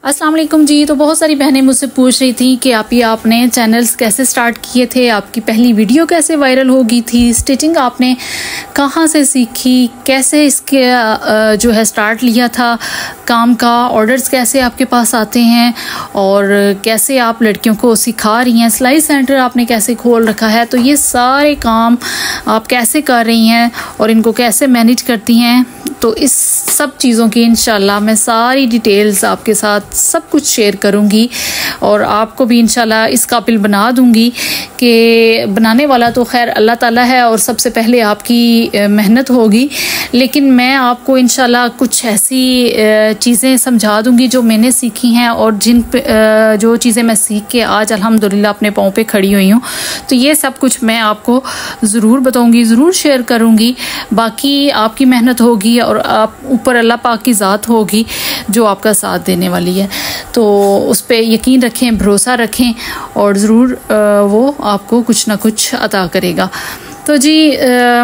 अस्सलाम वालेकुम जी। तो बहुत सारी बहनें मुझसे पूछ रही थी कि आपने चैनल्स कैसे स्टार्ट किए थे, आपकी पहली वीडियो कैसे वायरल हो गई थी, स्टिचिंग आपने कहाँ से सीखी, कैसे इसके जो है स्टार्ट लिया था काम का, ऑर्डर्स कैसे आपके पास आते हैं और कैसे आप लड़कियों को सिखा रही हैं, सिलाई सेंटर आपने कैसे खोल रखा है। तो ये सारे काम आप कैसे कर रही हैं और इनको कैसे मैनेज करती हैं, तो इस सब चीज़ों की इंशाल्लाह मैं सारी डिटेल्स आपके साथ सब कुछ शेयर करूंगी और आपको भी इंशाल्लाह इस काबिल बना दूंगी कि बनाने वाला तो खैर अल्लाह ताला है और सबसे पहले आपकी मेहनत होगी, लेकिन मैं आपको इंशाल्लाह कुछ ऐसी चीज़ें समझा दूंगी जो मैंने सीखी हैं और जो चीज़ें मैं सीख के आज अल्हम्दुलिल्लाह अपने पाँव पे खड़ी हुई हूँ। तो ये सब कुछ मैं आपको ज़रूर बताऊँगी, ज़रूर शेयर करूँगी। बाकी आपकी मेहनत होगी और आप ऊपर अल्लाह पाक की ज़ात होगी जो आपका साथ देने वाली है। तो उस पर यकीन रखें, भरोसा रखें और ज़रूर वो आपको कुछ ना कुछ अता करेगा। तो जी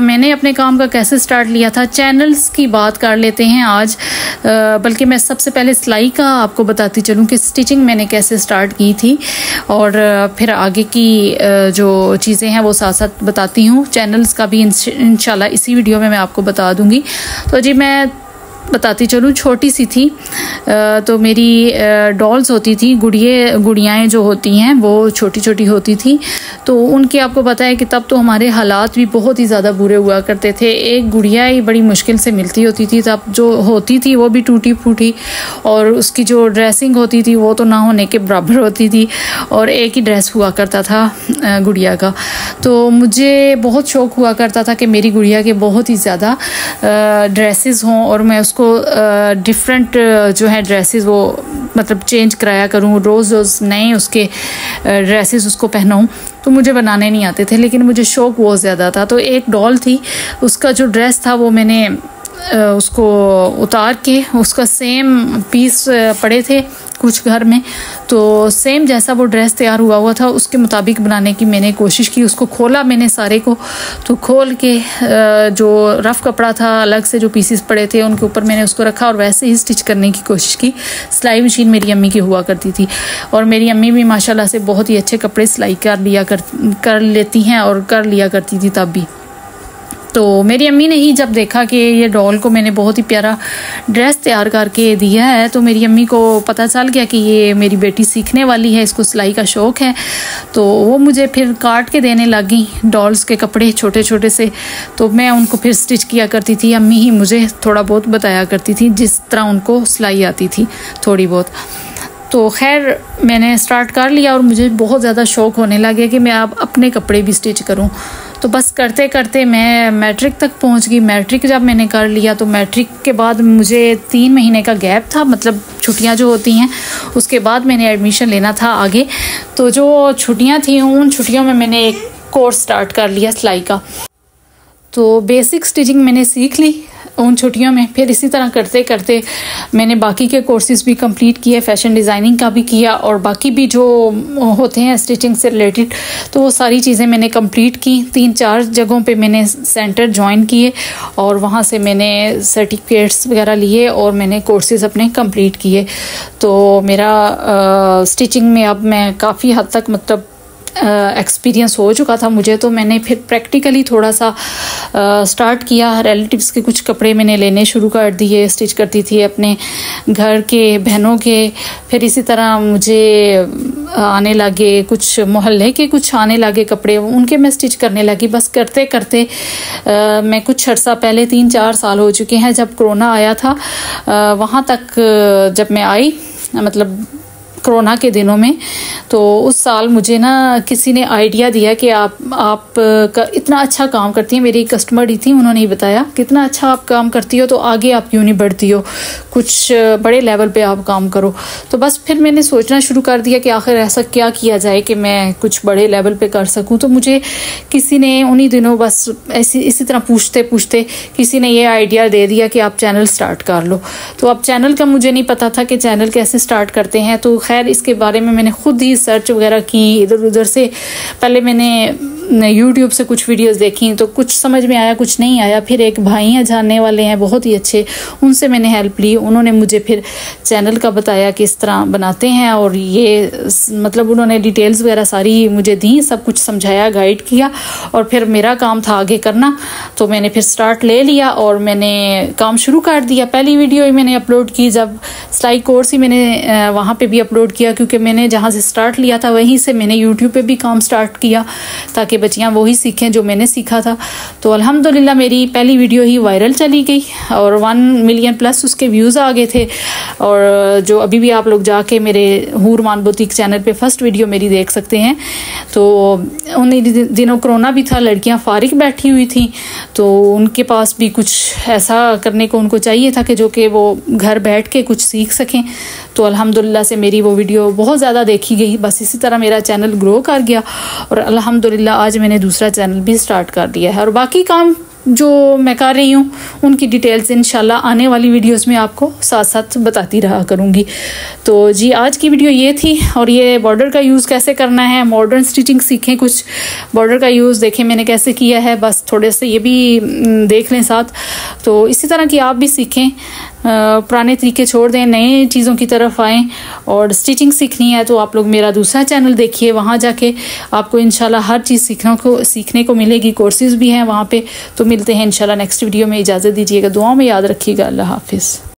मैंने अपने काम का कैसे स्टार्ट लिया था, चैनल्स की बात कर लेते हैं आज। बल्कि मैं सबसे पहले सिलाई का आपको बताती चलूँ कि स्टिचिंग मैंने कैसे स्टार्ट की थी और फिर आगे की जो चीज़ें हैं वो साथ साथ बताती हूँ। चैनल्स का भी इंशाल्लाह इसी वीडियो में मैं आपको बता दूँगी। तो जी मैं बताती चलूँ, छोटी सी थी तो मेरी डॉल्स होती थी, गुड़ियाएँ जो होती हैं वो छोटी छोटी होती थी। तो उनके आपको पता है कि तब तो हमारे हालात भी बहुत ही ज़्यादा बुरे हुआ करते थे। एक गुड़िया ही बड़ी मुश्किल से मिलती होती थी, तब जो होती थी वो भी टूटी फूटी और उसकी जो ड्रेसिंग होती थी वो तो ना होने के बराबर होती थी और एक ही ड्रेस हुआ करता था गुड़िया का। तो मुझे बहुत शौक़ हुआ करता था कि मेरी गुड़िया के बहुत ही ज़्यादा ड्रेसेस हों और मैं उसको डिफरेंट जो है ड्रेसेस वो मतलब चेंज कराया करूँ, रोज़ रोज़ नए उसके ड्रेसेस उसको पहनाऊँ। तो मुझे बनाने नहीं आते थे लेकिन मुझे शौक़ बहुत ज़्यादा था। तो एक डॉल थी, उसका जो ड्रेस था वो मैंने उसको उतार के उसका सेम पीस पड़े थे कुछ घर में, तो सेम जैसा वो ड्रेस तैयार हुआ था उसके मुताबिक बनाने की मैंने कोशिश की। उसको खोला मैंने सारे को, तो खोल के जो रफ़ कपड़ा था अलग से जो पीसेस पड़े थे उनके ऊपर मैंने उसको रखा और वैसे ही स्टिच करने की कोशिश की। सिलाई मशीन मेरी अम्मी की हुआ करती थी और मेरी अम्मी भी माशाल्लाह से बहुत ही अच्छे कपड़े सिलाई कर लेती हैं और कर लिया करती थी तब भी। तो मेरी अम्मी ने ही जब देखा कि ये डॉल को मैंने बहुत ही प्यारा ड्रेस तैयार करके दिया है तो मेरी अम्मी को पता चल गया कि ये मेरी बेटी सीखने वाली है, इसको सिलाई का शौक़ है। तो वो मुझे फिर काट के देने लगी डॉल्स के कपड़े छोटे छोटे से, तो मैं उनको फिर स्टिच किया करती थी। अम्मी ही मुझे थोड़ा बहुत बताया करती थी जिस तरह उनको सिलाई आती थी थोड़ी बहुत। तो खैर मैंने स्टार्ट कर लिया और मुझे बहुत ज़्यादा शौक़ होने लग गया कि मैं अब अपने कपड़े भी स्टिच करूं। तो बस करते करते मैं मैट्रिक तक पहुंच गई। मैट्रिक जब मैंने कर लिया तो मैट्रिक के बाद मुझे 3 महीने का गैप था, मतलब छुट्टियां जो होती हैं उसके बाद मैंने एडमिशन लेना था आगे। तो जो छुट्टियां थी उन छुट्टियों में मैंने एक कोर्स स्टार्ट कर लिया सिलाई का। तो बेसिक स्टिचिंग मैंने सीख ली उन छुट्टियों में। फिर इसी तरह करते करते मैंने बाकी के कोर्सेज़ भी कंप्लीट किए, फ़ैशन डिज़ाइनिंग का भी किया और बाकी भी जो होते हैं स्टिचिंग से रिलेटेड तो वो सारी चीज़ें मैंने कंप्लीट की। 3-4 जगहों पे मैंने सेंटर ज्वाइन किए और वहाँ से मैंने सर्टिफिकेट्स वगैरह लिए और मैंने कोर्सेज़ अपने कंप्लीट किए। तो मेरा स्टिचिंग में अब मैं काफ़ी हद तक मतलब एक्सपीरियंस हो चुका था मुझे। तो मैंने फिर प्रैक्टिकली थोड़ा सा स्टार्ट किया। रिलेटिव्स के कुछ कपड़े मैंने लेने शुरू कर दिए, स्टिच करती थी अपने घर के बहनों के। फिर इसी तरह मुझे आने लगे कुछ मोहल्ले के कुछ आने लगे कपड़े, उनके मैं स्टिच करने लगी। बस करते करते मैं कुछ अर्सा पहले 3-4 साल हो चुके हैं जब कोरोना आया था, वहाँ तक जब मैं आई मतलब कोरोना के दिनों में। तो उस साल मुझे ना किसी ने आइडिया दिया कि आप इतना अच्छा काम करती हैं। मेरी कस्टमर ही थी, उन्होंने ही बताया कितना अच्छा आप काम करती हो तो आगे आप क्यों नहीं बढ़ती हो, कुछ बड़े लेवल पे आप काम करो। तो बस फिर मैंने सोचना शुरू कर दिया कि आखिर ऐसा क्या किया जाए कि मैं कुछ बड़े लेवल पे कर सकूं। तो मुझे किसी ने उन्हीं दिनों बस इसी तरह पूछते पूछते किसी ने ये आइडिया दे दिया कि आप चैनल स्टार्ट कर लो। तो अब चैनल का मुझे नहीं पता था कि चैनल कैसे स्टार्ट करते हैं। तो खैर खैर इसके बारे में मैंने खुद ही सर्च वगैरह की इधर उधर से। पहले मैंने यूट्यूब से कुछ वीडियोस देखी तो कुछ समझ में आया, कुछ नहीं आया। फिर एक भाई हैं जानने वाले हैं बहुत ही अच्छे, उनसे मैंने हेल्प ली। उन्होंने मुझे फिर चैनल का बताया किस तरह बनाते हैं, और ये मतलब उन्होंने डिटेल्स वगैरह सारी मुझे दी, सब कुछ समझाया, गाइड किया। और फिर मेरा काम था आगे करना, तो मैंने फिर स्टार्ट ले लिया और मैंने काम शुरू कर दिया। पहली वीडियो ही मैंने अपलोड की, जब सिलाई कोर्स ही मैंने वहाँ पे भी अपलोड किया, क्योंकि मैंने जहाँ से स्टार्ट लिया था वहीं से मैंने यूट्यूब पे भी काम स्टार्ट किया, ताकि बच्चियाँ वही सीखें जो मैंने सीखा था। तो अल्हम्दुलिल्लाह मेरी पहली वीडियो ही वायरल चली गई और 1 मिलियन प्लस उसके व्यूज़ आ गए थे। और जो अभी भी आप लोग जाके मेरे हूर मान बुटीक चैनल पे फर्स्ट वीडियो मेरी देख सकते हैं। तो उन दिनों कोरोना भी था, लड़कियां फारिग बैठी हुई थी, तो उनके पास भी कुछ ऐसा करने को उनको चाहिए था कि जो कि वो घर बैठ के कुछ सीख सकें। तो अल्हम्दुलिल्लाह से मेरी वो वीडियो बहुत ज़्यादा देखी गई। बस इसी तरह मेरा चैनल ग्रो कर गया और अल्हम्दुलिल्लाह आज मैंने दूसरा चैनल भी स्टार्ट कर दिया है। और बाकी काम जो मैं कर रही हूँ उनकी डिटेल्स इंशाल्लाह आने वाली वीडियोस में आपको साथ साथ बताती रहा करूँगी। तो जी आज की वीडियो ये थी। और ये बॉर्डर का यूज़ कैसे करना है, मॉडर्न स्टिचिंग सीखें, कुछ बॉर्डर का यूज़ देखें मैंने कैसे किया है, बस थोड़े से ये भी देख लें साथ। तो इसी तरह की आप भी सीखें, पुराने तरीके छोड़ दें, नए चीज़ों की तरफ आएँ। और स्टिचिंग सीखनी है तो आप लोग मेरा दूसरा चैनल देखिए, वहाँ जाके आपको इंशाल्लाह हर चीज़ सीखने को मिलेगी। कोर्सेज़ भी हैं वहाँ पे। तो मिलते हैं इंशाल्लाह नेक्स्ट वीडियो में। इजाज़त दीजिएगा, दुआओं में याद रखिएगा। अल्लाह हाफिज़।